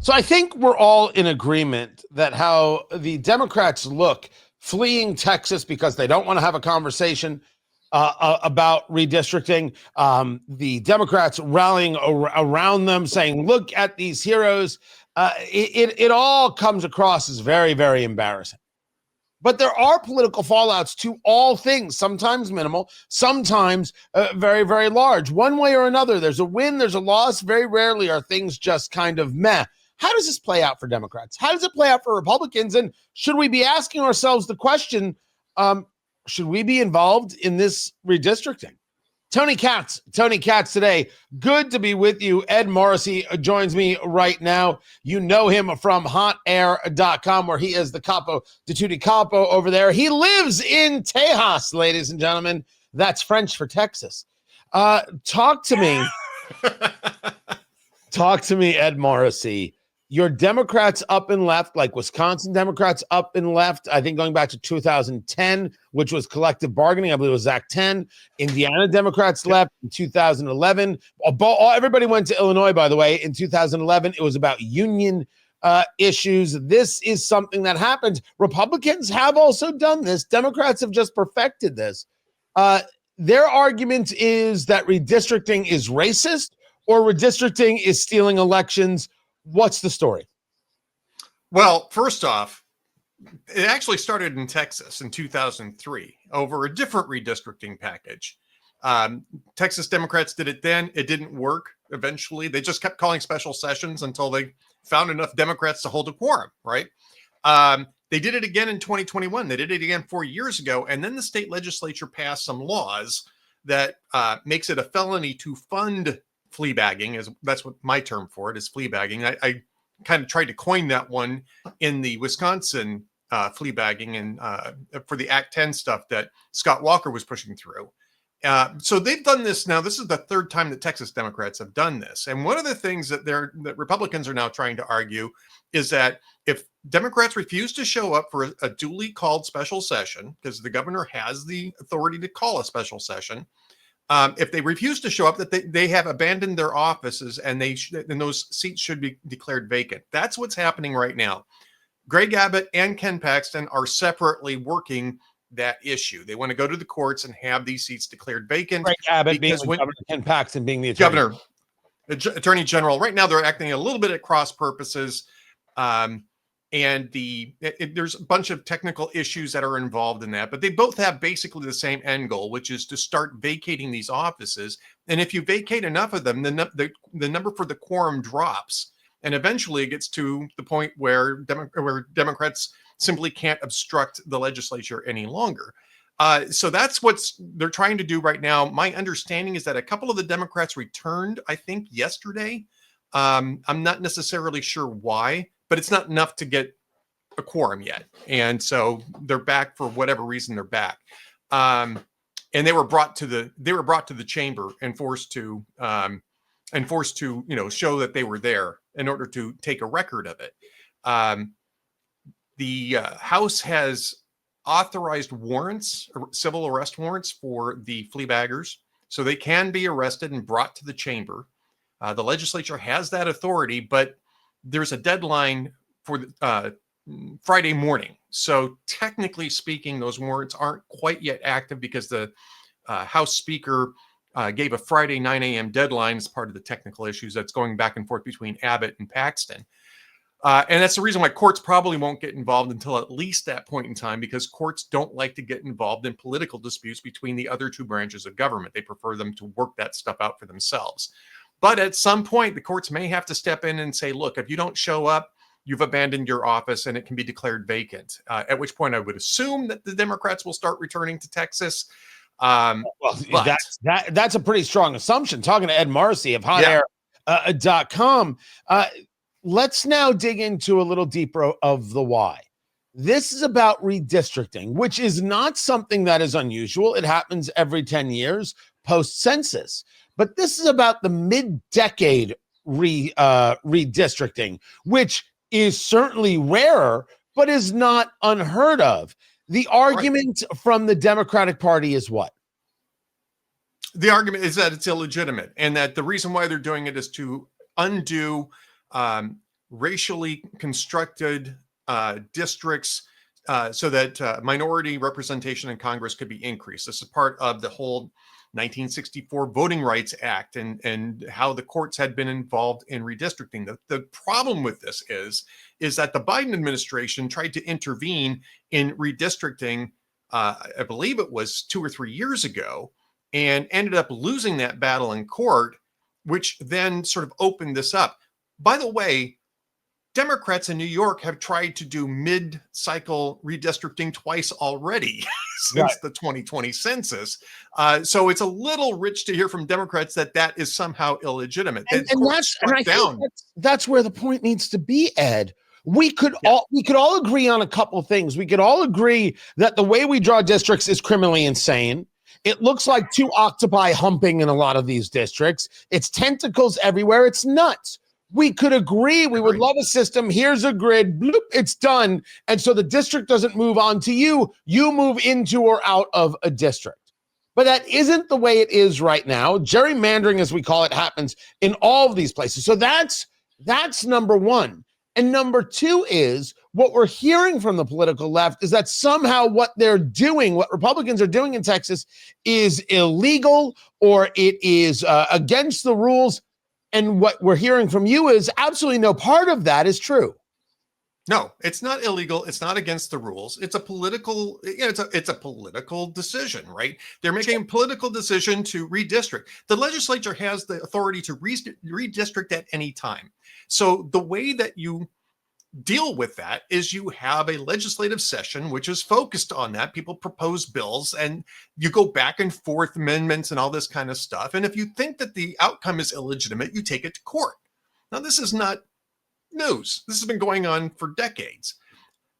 So I think we're all in agreement that how the Democrats look fleeing Texas because they don't want to have a conversation about redistricting. The Democrats rallying around them, saying, "Look at these heroes." It all comes across as very, very embarrassing. But there are political fallouts to all things, sometimes minimal, sometimes very, very large. One way or another, there's a win, there's a loss. Very rarely are things just kind of meh. How does this play out for Democrats? How does it play out for Republicans? And should we be asking ourselves the question, should we be involved in this redistricting? Tony Katz today. Good to be with you. Ed Morrissey joins me right now. You know him from hotair.com, where he is the capo de tutti capo over there. He lives in Tejas, ladies and gentlemen. That's French for Texas. Talk to me. Talk to me, Ed Morrissey. Your Democrats up and left, like Wisconsin Democrats up and left, I think going back to 2010, which was collective bargaining. I believe it was Act 10. Indiana Democrats left in 2011. Everybody went to Illinois, by the way, in 2011. It was about union issues. This is something that happened. Republicans have also done this. Democrats have just perfected this. Their argument is that redistricting is racist or redistricting is stealing elections. What's the story? Well, first off, it actually started in Texas in 2003 over a different redistricting package. Texas Democrats did it then. It didn't work. Eventually, they just kept calling special sessions until they found enough Democrats to hold a quorum, right? They did it again in 2021. They did it again 4 years ago. And then the state legislature passed some laws that makes it a felony to fund fleabagging. That's what my term for it is, fleabagging. I kind of tried to coin that one in the Wisconsin fleabagging and for the Act 10 stuff that Scott Walker was pushing through. So they've done this now. This is the third time that Texas Democrats have done this. And one of the things that Republicans are now trying to argue is that if Democrats refuse to show up for a duly called special session, because the governor has the authority to call a special session, if they refuse to show up, that they have abandoned their offices and those seats should be declared vacant. That's what's happening right now. Greg Abbott and Ken Paxton are separately working that issue. They want to go to the courts and have these seats declared vacant. Greg Abbott being the governor, Ken Paxton being the attorney general. Right now, they're acting a little bit at cross purposes. And there's a bunch of technical issues that are involved in that, but they both have basically the same end goal, which is to start vacating these offices. And if you vacate enough of them, the number for the quorum drops, and eventually it gets to the point where Democrats simply can't obstruct the legislature any longer. So that's what they're trying to do right now. My understanding is that a couple of the Democrats returned, I think, yesterday. I'm not necessarily sure why, but it's not enough to get a quorum yet. And so they're back for whatever reason they're back. And they were brought to the chamber and forced to show that they were there in order to take a record of it. The House has authorized warrants, civil arrest warrants for the fleabaggers, so they can be arrested and brought to the chamber. The legislature has that authority, but there's a deadline for Friday morning. So technically speaking, those warrants aren't quite yet active because the House Speaker gave a Friday 9 a.m. deadline as part of the technical issues that's going back and forth between Abbott and Paxton. And that's the reason why courts probably won't get involved until at least that point in time, because courts don't like to get involved in political disputes between the other two branches of government. They prefer them to work that stuff out for themselves. But at some point, the courts may have to step in and say, look, if you don't show up, you've abandoned your office and it can be declared vacant. At which point I would assume that the Democrats will start returning to Texas. That's a pretty strong assumption. Talking to Ed Morrissey of hotair.com. Let's now dig into a little deeper of the why. This is about redistricting, which is not something that is unusual. It happens every 10 years post-census. But this is about the mid-decade redistricting, which is certainly rarer, but is not unheard of. The argument from the Democratic Party is what? The argument is that it's illegitimate, and that the reason why they're doing it is to undo racially constructed districts so that minority representation in Congress could be increased. This is part of the whole 1964 Voting Rights Act and how the courts had been involved in redistricting. The problem with this is that the Biden administration tried to intervene in redistricting, I believe it was 2 or 3 years ago, and ended up losing that battle in court, which then sort of opened this up. By the way, Democrats in New York have tried to do mid-cycle redistricting twice already since the 2020 census. So it's a little rich to hear from Democrats that is somehow illegitimate. And I think that's where the point needs to be, Ed. We could all agree on a couple things. We could all agree that the way we draw districts is criminally insane. It looks like two octopi humping in a lot of these districts. It's tentacles everywhere. It's nuts. We could agree. We would love a system. Here's a grid. Bloop, it's done. And so the district doesn't move on to you. You move into or out of a district. But that isn't the way it is right now. Gerrymandering, as we call it, happens in all of these places. So that's number one. And number two is what we're hearing from the political left is that somehow what they're doing, what Republicans are doing in Texas is illegal or it is against the rules. And what we're hearing from you is absolutely no part of that is true. No, it's not illegal. It's not against the rules. It's a political, it's a political decision, right? They're making a political decision to redistrict. The legislature has the authority to redistrict at any time. So the way that you deal with that is you have a legislative session which is focused on that. People propose bills and you go back and forth amendments and all this kind of stuff. And if you think that the outcome is illegitimate, you take it to court. Now, this is not news. This has been going on for decades.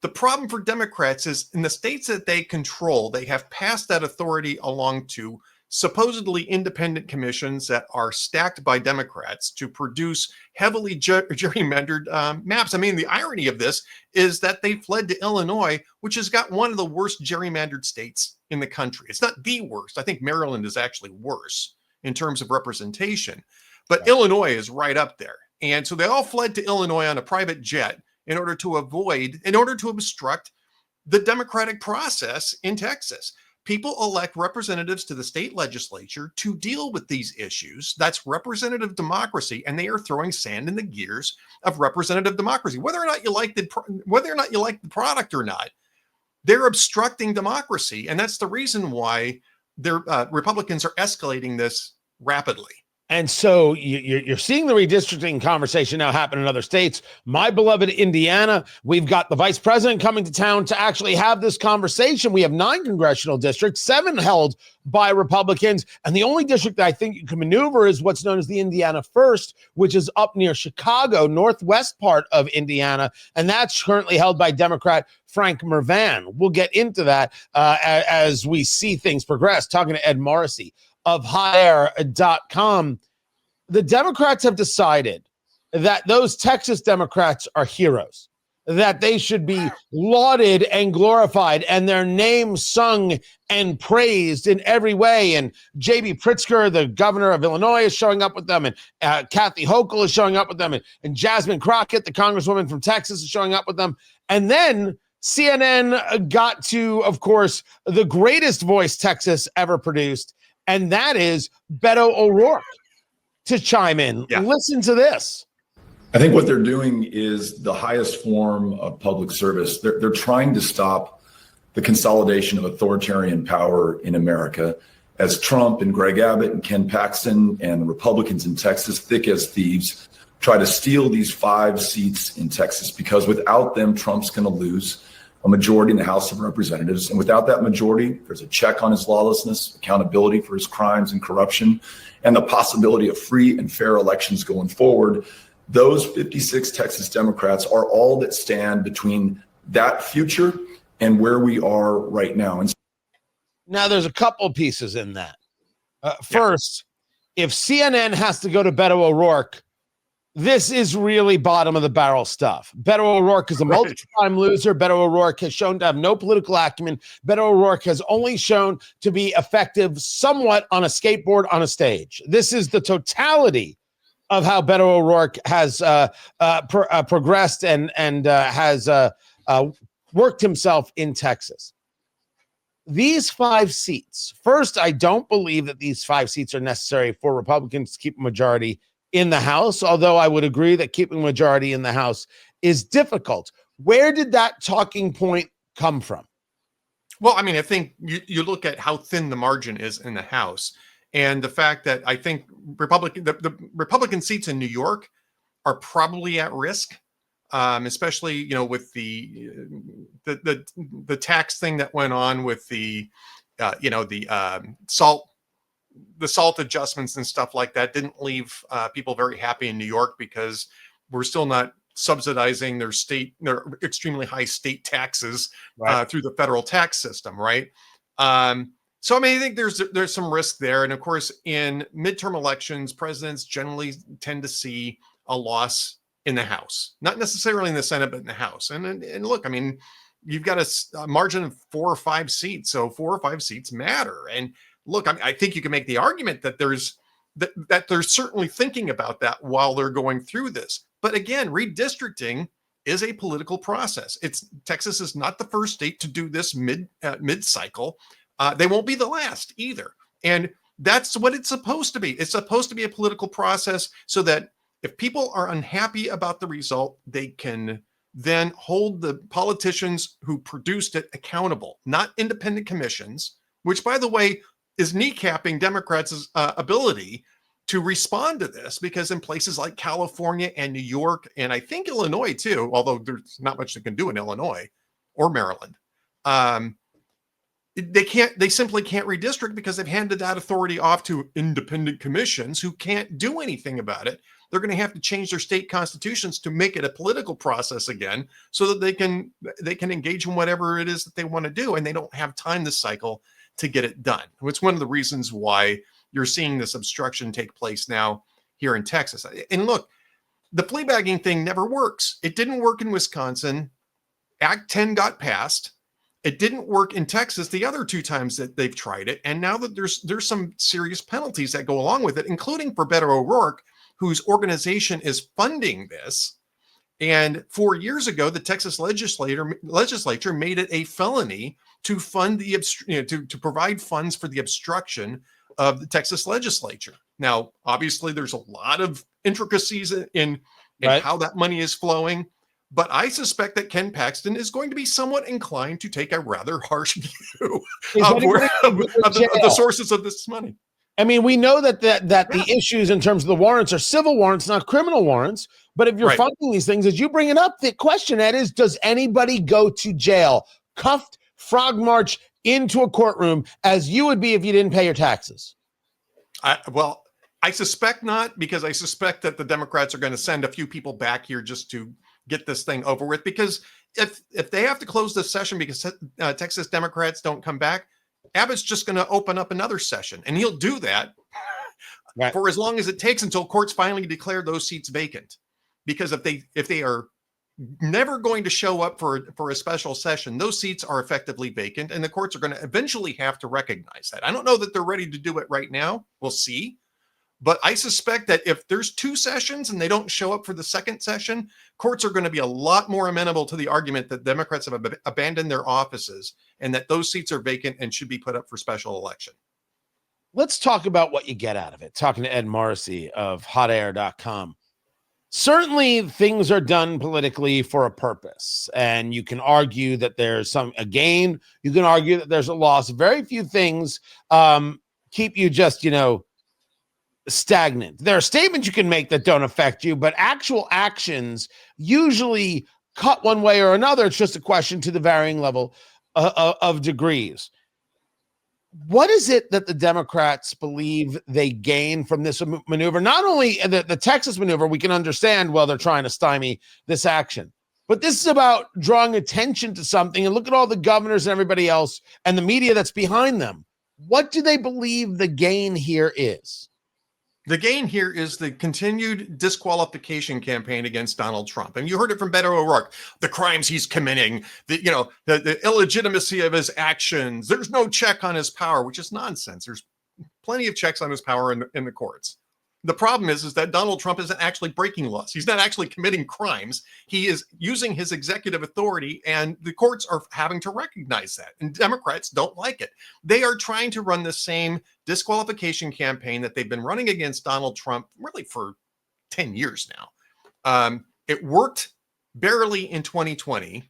The problem for Democrats is in the states that they control, they have passed that authority along to supposedly independent commissions that are stacked by Democrats to produce heavily gerrymandered maps. I mean, the irony of this is that they fled to Illinois, which has got one of the worst gerrymandered states in the country. It's not the worst. I think Maryland is actually worse in terms of representation, but Illinois is right up there. And so they all fled to Illinois on a private jet in order to obstruct the democratic process in Texas. People elect representatives to the state legislature to deal with these issues. That's representative democracy, and they are throwing sand in the gears of representative democracy. Whether or not you like the product or not, they're obstructing democracy, and that's the reason why Republicans are escalating this rapidly. And so you're seeing the redistricting conversation now happen in other states. My beloved Indiana, we've got the vice president coming to town to actually have this conversation. We have 9 congressional districts, 7 held by Republicans. And the only district that I think you can maneuver is what's known as the Indiana First, which is up near Chicago, northwest part of Indiana. And that's currently held by Democrat Frank Mervan. We'll get into that as we see things progress. Talking to Ed Morrissey of HERE.com, the Democrats have decided that those Texas Democrats are heroes, that they should be lauded and glorified and their names sung and praised in every way. And J.B. Pritzker, the governor of Illinois, is showing up with them, and Kathy Hochul is showing up with them, and Jasmine Crockett, the congresswoman from Texas, is showing up with them. And then CNN got to, of course, the greatest voice Texas ever produced, and that is Beto O'Rourke to chime in. Yeah. Listen to this. I think what they're doing is the highest form of public service. They're trying to stop the consolidation of authoritarian power in America as Trump and Greg Abbott and Ken Paxton and Republicans in Texas, thick as thieves, try to steal these 5 seats in Texas, because without them, Trump's going to lose a majority in the House of Representatives. And without that majority, there's a check on his lawlessness, accountability for his crimes and corruption, and the possibility of free and fair elections going forward. Those 56 Texas Democrats are all that stand between that future and where we are right now. And now there's a couple pieces in that. First, if CNN has to go to Beto O'Rourke, this is really bottom of the barrel stuff. Beto O'Rourke is a multi-time loser. Beto O'Rourke has shown to have no political acumen. Beto O'Rourke has only shown to be effective somewhat on a skateboard on a stage. This is the totality of how Beto O'Rourke has progressed and has worked himself in Texas. These 5 seats. First, I don't believe that these 5 seats are necessary for Republicans to keep a majority in the House, although I would agree that keeping a majority in the House is difficult. Where did that talking point come from? Well, I mean, I think you look at how thin the margin is in the House, and the fact that I think the Republican seats in New York are probably at risk. Especially, with the tax thing that went on with the salt adjustments and stuff like that didn't leave people very happy in New York, because we're still not subsidizing their extremely high state taxes through the federal tax system, right? So I mean, I think there's some risk there, and of course, in midterm elections, presidents generally tend to see a loss in the House, not necessarily in the Senate, but in the House. And look, I mean, you've got a margin of 4 or 5 seats, so 4 or 5 seats matter. And look, I think you can make the argument that they're certainly thinking about that while they're going through this. But again, redistricting is a political process. Texas is not the first state to do this mid cycle. They won't be the last either. And that's what it's supposed to be. It's supposed to be a political process so that if people are unhappy about the result, they can then hold the politicians who produced it accountable, not independent commissions, which, by the way, is kneecapping Democrats' ability to respond to this, because in places like California and New York, and I think Illinois too, although there's not much they can do in Illinois or Maryland, they simply can't redistrict because they've handed that authority off to independent commissions who can't do anything about it. They're going to have to change their state constitutions to make it a political process again, so that they can engage in whatever it is that they want to do, and they don't have time this cycle to get it done. It's one of the reasons why you're seeing this obstruction take place now here in Texas. And look, the plea bagging thing never works. It didn't work in Wisconsin. Act 10 got passed. It didn't work in Texas the other 2 times that they've tried it. And now that there's some serious penalties that go along with it, including for Beto O'Rourke, whose organization is funding this. And 4 years ago, the Texas legislature made it a felony to fund to provide funds for the obstruction of the Texas legislature. Now, obviously, there's a lot of intricacies in how that money is flowing, but I suspect that Ken Paxton is going to be somewhat inclined to take a rather harsh view of the sources of this money. I mean, we know that the issues in terms of the warrants are civil warrants, not criminal warrants. But if you're funding these things, as you bring it up, the question, Ed, is, does anybody go to jail, cuffed, frog march into a courtroom, as you would be if you didn't pay your taxes? I suspect not, because I suspect that the Democrats are going to send a few people back here just to get this thing over with. Because if they have to close this session because Texas Democrats don't come back, Abbott's just going to open up another session, and he'll do that for as long as it takes until courts finally declare those seats vacant. Because if they are never going to show up for a special session, those seats are effectively vacant, and the courts are going to eventually have to recognize that. I don't know that they're ready to do it right now. We'll see. But I suspect that if there's 2 sessions and they don't show up for the second session, courts are going to be a lot more amenable to the argument that Democrats have abandoned their offices and that those seats are vacant and should be put up for special election. Let's talk about what you get out of it. Talking to Ed Morrissey of hotair.com. Certainly things are done politically for a purpose, and you can argue that there's a gain. You can argue that there's a loss. Very few things keep you just, stagnant. There are statements you can make that don't affect you, but actual actions usually cut one way or another. It's just a question to the varying level of degrees. What is it that the Democrats believe they gain from this maneuver? Not only the Texas maneuver, we can understand, well, they're trying to stymie this action, but this is about drawing attention to something. And look at all the governors and everybody else and the media that's behind them. What do they believe the gain here is? The gain here is the continued disqualification campaign against Donald Trump. And you heard it from Beto O'Rourke, the crimes he's committing, the illegitimacy of his actions. There's no check on his power, which is nonsense. There's plenty of checks on his power in the courts. The problem is that Donald Trump isn't actually breaking laws. He's not actually committing crimes. He is using his executive authority, and the courts are having to recognize that. And Democrats don't like it. They are trying to run the same disqualification campaign that they've been running against Donald Trump really for 10 years now. It worked barely in 2020.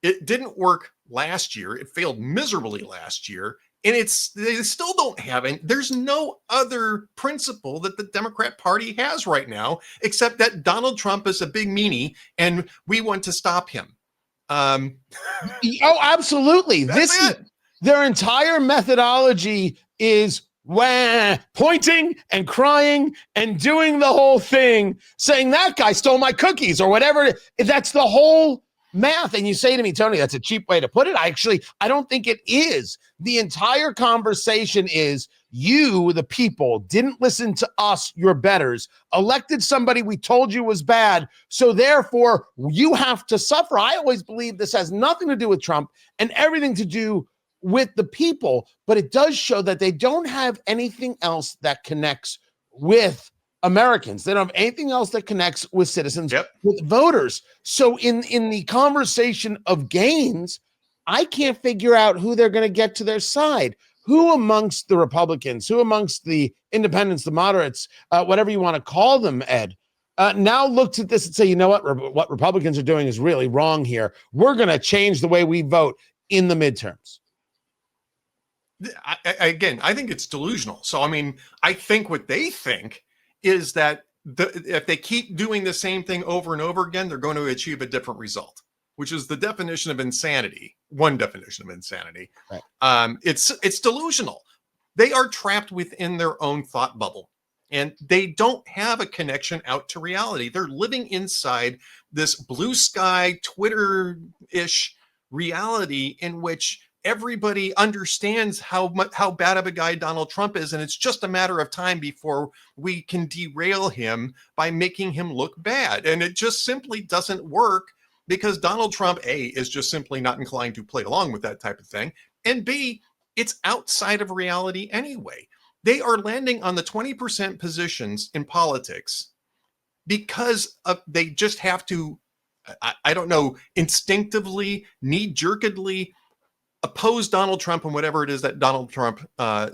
It didn't work last year. It failed miserably last year. And they still don't have it. There's no other principle that the Democrat Party has right now, except that Donald Trump is a big meanie and we want to stop him. Oh, absolutely. Their entire methodology is pointing and crying and doing the whole thing, saying that guy stole my cookies or whatever. That's the whole math. And you say to me, Tony, that's a cheap way to put it. I don't think it is. The entire conversation is you, the people, didn't listen to us, your betters, elected somebody we told you was bad. So therefore you have to suffer. I always believe this has nothing to do with Trump and everything to do with the people, but it does show that they don't have anything else that connects with Americans. They don't have anything else that connects with citizens, with voters. So in the conversation of gains, I can't figure out who they're going to get to their side. Who amongst the Republicans, who amongst the independents, the moderates, whatever you want to call them, Ed, now looks at this and say, you know what Republicans are doing is really wrong here. We're going to change the way we vote in the midterms. I think it's delusional. So, I mean, I think what they think is that if they keep doing the same thing over and over again, they're going to achieve a different result, which is the definition of insanity. One definition of insanity. Right. It's delusional. They are trapped within their own thought bubble, and they don't have a connection out to reality. They're living inside this blue sky, Twitter-ish reality in which everybody understands how bad of a guy Donald Trump is, and it's just a matter of time before we can derail him by making him look bad. And it just simply doesn't work because Donald Trump, A, is just simply not inclined to play along with that type of thing, and B, it's outside of reality anyway. They are landing on the 20% positions in politics because they just have to, I don't know, instinctively, knee-jerkedly oppose Donald Trump and whatever it is that Donald Trump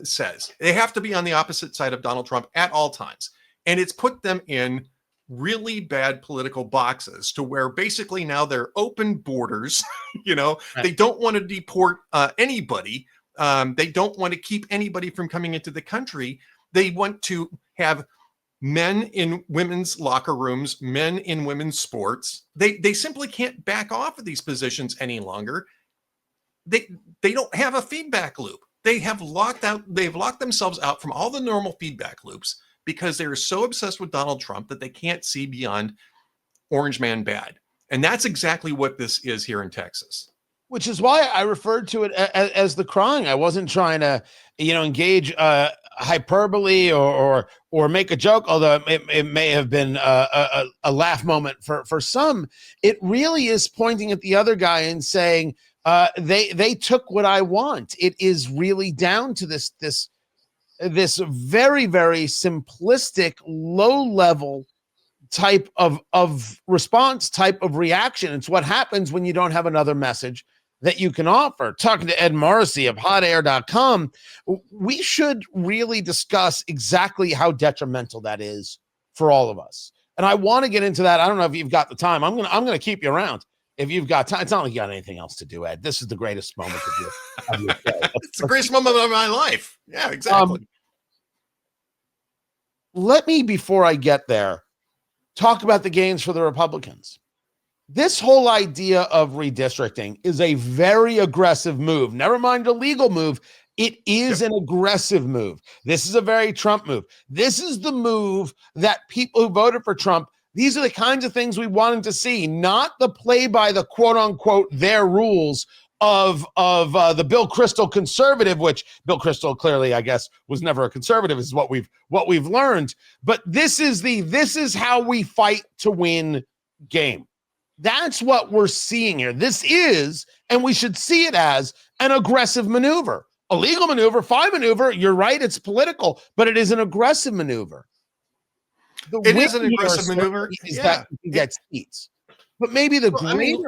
says. They have to be on the opposite side of Donald Trump at all times. And it's put them in really bad political boxes to where basically now they're open borders. They don't want to deport anybody. They don't want to keep anybody from coming into the country. They want to have men in women's locker rooms, men in women's sports. They simply can't back off of these positions any longer. They don't have a feedback loop. They've locked themselves out from all the normal feedback loops because they're so obsessed with Donald Trump that they can't see beyond Orange Man bad. And that's exactly what this is here in Texas. Which is why I referred to it as the crying. I wasn't trying to, engage hyperbole or make a joke, although it may have been a laugh moment for some. It really is pointing at the other guy and saying, they took what I want. It is really down to this very, very simplistic, low level type of response, type of reaction. It's what happens when you don't have another message that you can offer. Talking to Ed Morrissey of hotair.com, we should really discuss exactly how detrimental that is for all of us. And I want to get into that. I don't know if you've got the time. I'm gonna keep you around. If you've got time, it's not like you got anything else to do, Ed. This is the greatest moment of your show. It's the greatest moment of my life. Yeah, exactly. Let me, before I get there, talk about the gains for the Republicans. This whole idea of redistricting is a very aggressive move. Never mind a legal move. It is an aggressive move. This is a very Trump move. This is the move that people who voted for Trump, these are the kinds of things we wanted to see, not the play by the quote unquote their rules of the Bill Kristol conservative, which Bill Kristol clearly, I guess, was never a conservative, is what we've learned. But this is how we fight to win game. That's what we're seeing here. This is, and we should see it as, an aggressive maneuver. A legal maneuver, fine maneuver, you're right, it's political, but it is an aggressive maneuver. the It win is an here aggressive maneuver. is Yeah. that you can get seats. But maybe the Well, I mean-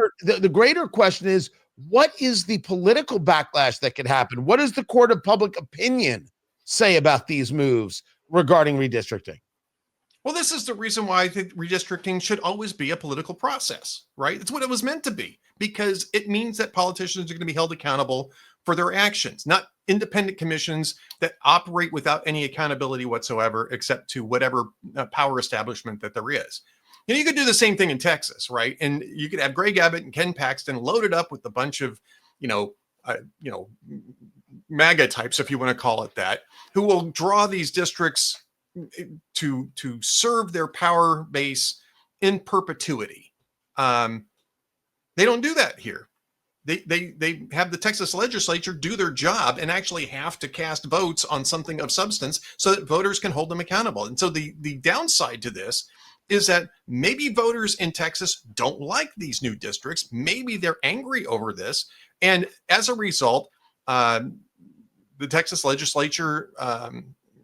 greater question is, what is the political backlash that could happen? What does the court of public opinion say about these moves regarding redistricting? Well, this is the reason why I think redistricting should always be a political process, right? It's what it was meant to be, because it means that politicians are going to be held accountable for their actions, not independent commissions that operate without any accountability whatsoever, except to whatever power establishment that there is. You know, you could do the same thing in Texas, right? And you could have Greg Abbott and Ken Paxton loaded up with a bunch of, MAGA types, if you want to call it that, who will draw these districts to serve their power base in perpetuity. They don't do that here. They have the Texas legislature do their job and actually have to cast votes on something of substance so that voters can hold them accountable. And so the downside to this is that maybe voters in Texas don't like these new districts. Maybe they're angry over this. And as a result, the Texas legislature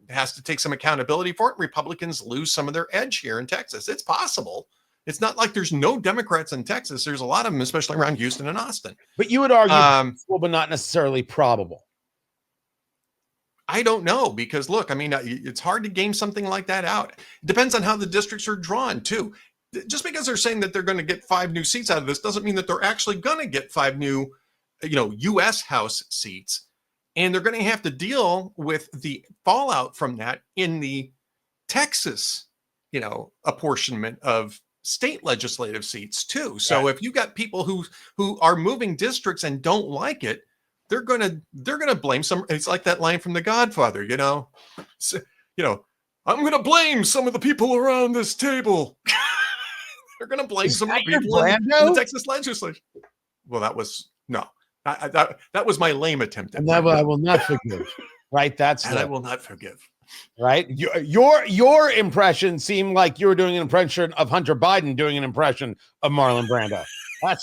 has to take some accountability for it. Republicans lose some of their edge here in Texas. It's possible. It's not like there's no Democrats in Texas. There's a lot of them, especially around Houston and Austin. But you would argue possible, but not necessarily probable. I don't know, because look, I mean, it's hard to game something like that out. It depends on how the districts are drawn too. Just because they're saying that they're going to get 5 new seats out of this doesn't mean that they're actually going to get 5 new, U.S. House seats. And they're going to have to deal with the fallout from that in the Texas, apportionment of state legislative seats too. So Right. if you got people who are moving districts and don't like it, they're gonna blame some. It's like that line from The Godfather, So, I'm gonna blame some of the people around this table. They're gonna blame some of the people in the Texas legislature. Well, that was no. That was my lame attempt. And that I will not forgive. Right? I will not forgive. Right? Your impression seemed like you were doing an impression of Hunter Biden doing an impression of Marlon Brando. That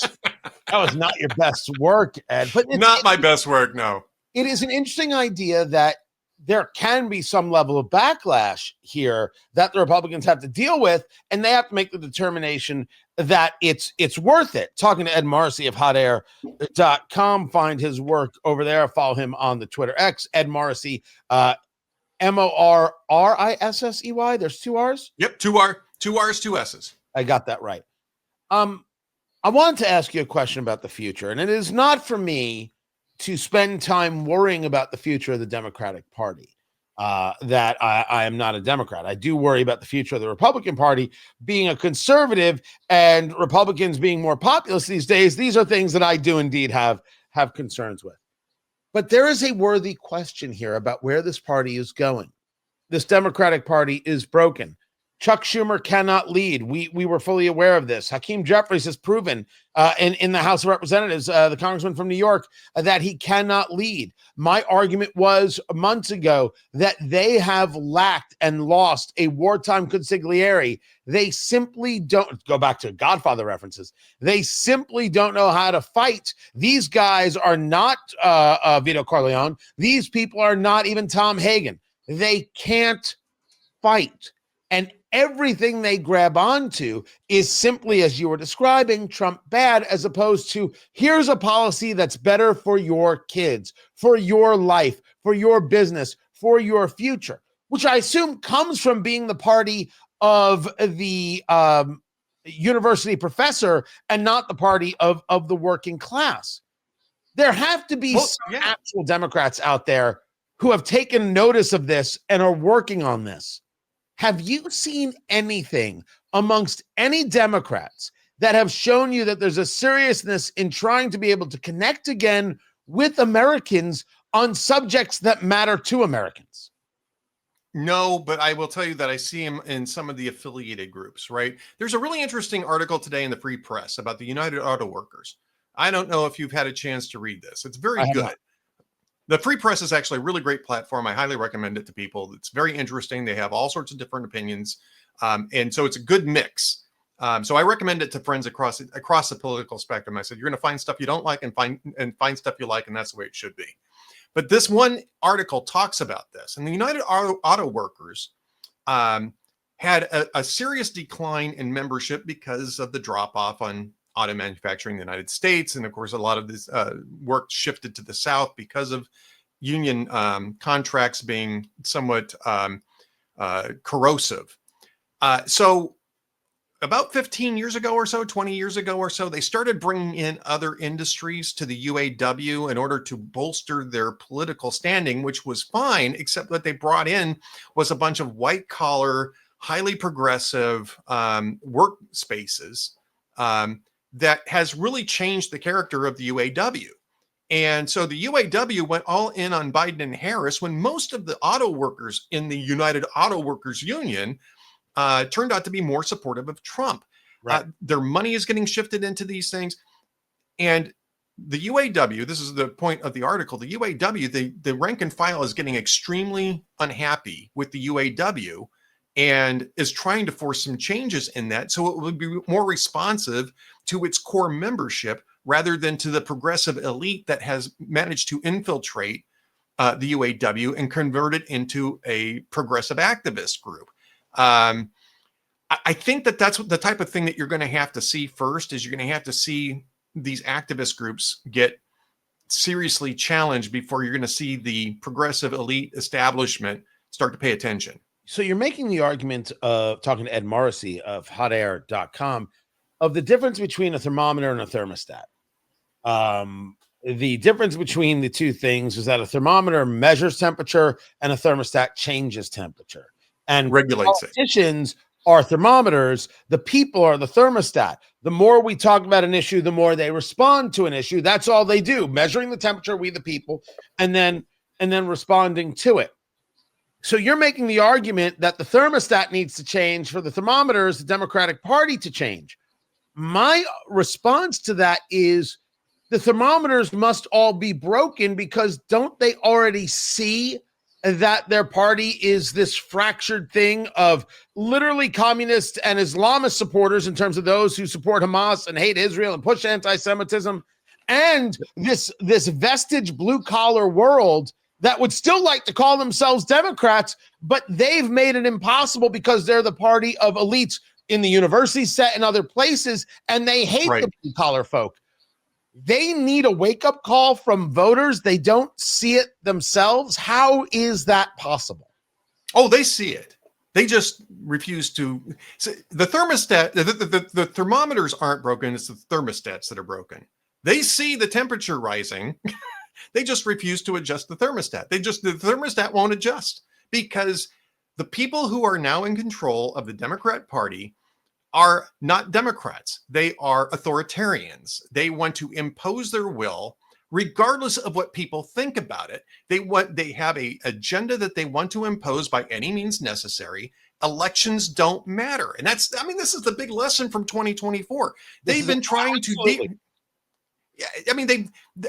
was not your best work, Ed. But Not my best work, no. It is an interesting idea that there can be some level of backlash here that the Republicans have to deal with, and they have to make the determination that it's worth it. Talking to Ed Morrissey of HotAir.com, find his work over there. Follow him on the Twitter X, Ed Morrissey, Morrissey. There's 2 R's? Yep, 2 R's, 2 S's. I got that right. I wanted to ask you a question about the future, and it is not for me to spend time worrying about the future of the Democratic Party. That I am not a Democrat. I do worry about the future of the Republican Party being a conservative and Republicans being more populist these days. These are things that I do indeed have concerns with. But there is a worthy question here about where this party is going. This Democratic Party is broken. Chuck Schumer cannot lead. We were fully aware of this. Hakeem Jeffries has proven in the House of Representatives, the congressman from New York, that he cannot lead. My argument was months ago that they have lacked and lost a wartime consigliere. They simply don't, go back to Godfather references, they simply don't know how to fight. These guys are not Vito Corleone. These people are not even Tom Hagen. They can't fight. And everything they grab onto is simply, as you were describing, Trump bad, as opposed to here's a policy that's better for your kids, for your life, for your business, for your future, which I assume comes from being the party of the university professor and not the party of the working class. There have to be some actual Democrats out there who have taken notice of this and are working on this. Have you seen anything amongst any Democrats that have shown you that there's a seriousness in trying to be able to connect again with Americans on subjects that matter to Americans? No, but I will tell you that I see him in some of the affiliated groups, right? There's a really interesting article today in the Free Press about the United Auto Workers. I don't know if you've had a chance to read this. It's very good. Not. The Free Press is actually a really great platform. I highly recommend it to people. It's very interesting. They have all sorts of different opinions. And so it's a good mix. So I recommend it to friends across the political spectrum. I said, you're going to find stuff you don't like and find stuff you like, and that's the way it should be. But this one article talks about this. And the United Auto Workers had a serious decline in membership because of the drop off on auto manufacturing in the United States. And of course, a lot of this work shifted to the South because of union contracts being somewhat corrosive. So about 15 years ago or so, 20 years ago or so, they started bringing in other industries to the UAW in order to bolster their political standing, which was fine, except what they brought in was a bunch of white collar, highly progressive workspaces that has really changed the character of the UAW. And so the UAW went all in on Biden and Harris when most of the auto workers in the United Auto Workers Union turned out to be more supportive of Trump. Right. Their money is getting shifted into these things. And the UAW, this is the point of the article, the UAW, the rank and file is getting extremely unhappy with the UAW and is trying to force some changes in that so it will be more responsive to its core membership rather than to the progressive elite that has managed to infiltrate the UAW and convert it into a progressive activist group. I think that that's the type of thing that you're going to have to see first is you're going to have to see these activist groups get seriously challenged before you're going to see the progressive elite establishment start to pay attention. So you're making the argument of talking to Ed Morrissey of hotair.com of the difference between a thermometer and a thermostat. The difference between the two things is that a thermometer measures temperature and a thermostat changes temperature. And regulates politicians are thermometers. The people are the thermostat. The more we talk about an issue, the more they respond to an issue. That's all they do, measuring the temperature, we the people, and then responding to it. So you're making the argument that the thermostat needs to change for the thermometers, the Democratic Party to change. My response to that is the thermometers must all be broken because don't they already see that their party is this fractured thing of literally communist and Islamist supporters in terms of those who support Hamas and hate Israel and push anti-Semitism, and this vestige blue-collar world that would still like to call themselves Democrats, but they've made it impossible because they're the party of elites in the university set and other places, and they hate the blue-collar folk. They need a wake-up call from voters. They don't see it themselves. How is that possible? Oh, they see it. They just refuse to. So the thermostat, the thermometers aren't broken. It's the thermostats that are broken. They see the temperature rising. They just refuse to adjust the thermostat. The thermostat won't adjust because the people who are now in control of the Democrat Party are not Democrats. They are authoritarians. They want to impose their will regardless of what people think about it. They have an agenda that they want to impose by any means necessary. Elections don't matter. And this is the big lesson from 2024. They've been trying to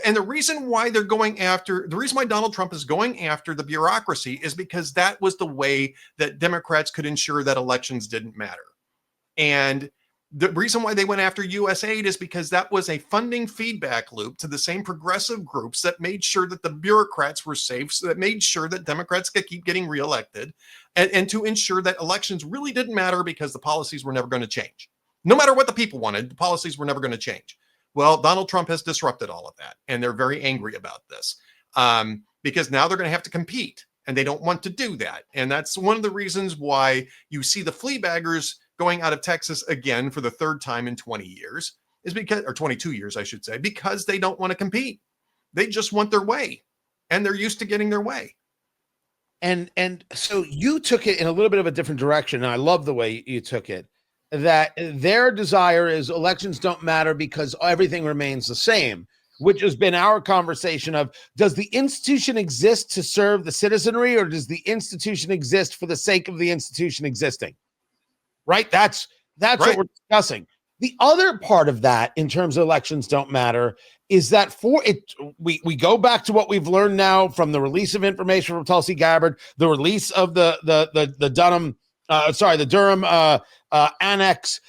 and the reason why the reason why Donald Trump is going after the bureaucracy is because that was the way that Democrats could ensure that elections didn't matter. And the reason why they went after USAID is because that was a funding feedback loop to the same progressive groups that made sure that the bureaucrats were safe, so that made sure that Democrats could keep getting reelected, and to ensure that elections really didn't matter because the policies were never going to change. No matter what the people wanted, the policies were never going to change. Well, Donald Trump has disrupted all of that, and they're very angry about this because now they're going to have to compete, and they don't want to do that. And that's one of the reasons why you see the flea baggers going out of Texas again for the third time in 20 years, is because, or 22 years, I should say, because they don't want to compete. They just want their way, and they're used to getting their way. And so you took it in a little bit of a different direction, and I love the way you took it, that their desire is elections don't matter because everything remains the same, which has been our conversation of, does the institution exist to serve the citizenry, or does the institution exist for the sake of the institution existing? Right? That's right. What we're discussing. The other part of that, in terms of elections don't matter, is that we go back to what we've learned now from the release of information from Tulsi Gabbard, the release of the Durham annex,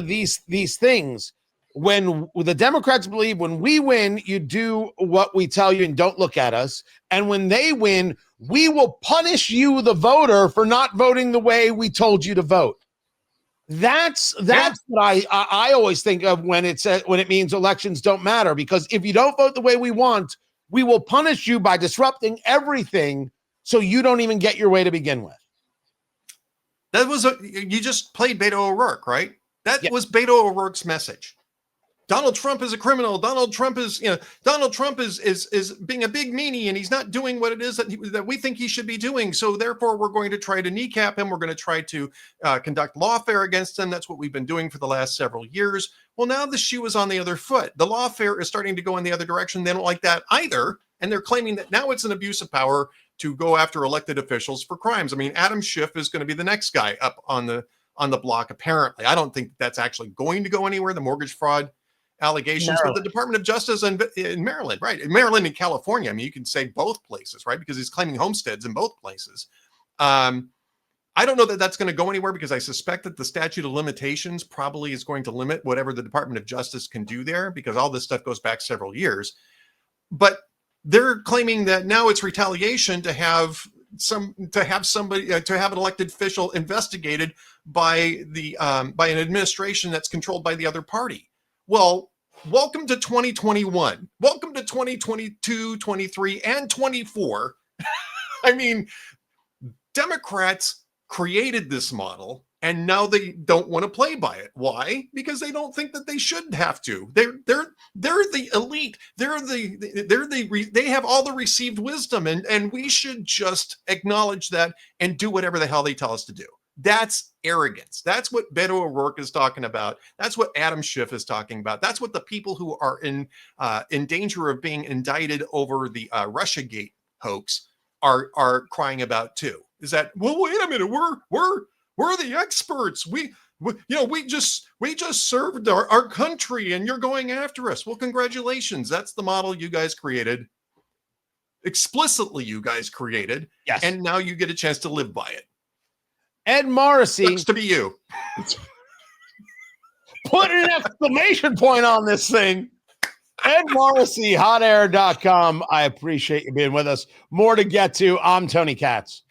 these things. when the Democrats believe when we win, you do what we tell you and don't look at us. And when they win, we will punish you, the voter, for not voting the way we told you to vote. That's what I always think of when it means elections don't matter, because if you don't vote the way we want, we will punish you by disrupting everything so you don't even get your way to begin with. That was you just played Beto O'Rourke, right? That was Beto O'Rourke's message. Donald Trump is a criminal. Donald Trump is being a big meanie, and he's not doing what it is that we think he should be doing. So therefore, we're going to try to kneecap him. We're going to try to conduct lawfare against him. That's what we've been doing for the last several years. Well, now the shoe is on the other foot. The lawfare is starting to go in the other direction. They don't like that either, and they're claiming that now it's an abuse of power to go after elected officials for crimes. I mean, Adam Schiff is going to be the next guy up on the block. Apparently, I don't think that's actually going to go anywhere. The mortgage fraud allegations, but the Department of Justice in Maryland, right? In Maryland and California. I mean, you can say both places, right? Because he's claiming homesteads in both places. I don't know that that's going to go anywhere, because I suspect that the statute of limitations probably is going to limit whatever the Department of Justice can do there, because all this stuff goes back several years. But they're claiming that now it's retaliation to have an elected official investigated by an administration that's controlled by the other party. Well, welcome to 2021. Welcome to 2022, 23, and 24. I mean, Democrats created this model, and now they don't want to play by it. Why? Because they don't think that they should have to. They're the elite. They have all the received wisdom, and we should just acknowledge that and do whatever the hell they tell us to do. That's arrogance. That's what Beto O'Rourke is talking about. That's what Adam Schiff is talking about. That's what the people who are in danger of being indicted over the Russiagate hoax are crying about too. Is that, well, wait a minute, we're the experts. We just served our country, and you're going after us. Well, congratulations. That's the model you guys created. Explicitly, you guys created. Yes. And now you get a chance to live by it. Ed Morrissey. Looks to be you. Put an exclamation point on this thing. Ed Morrissey, hotair.com. I appreciate you being with us. More to get to. I'm Tony Katz.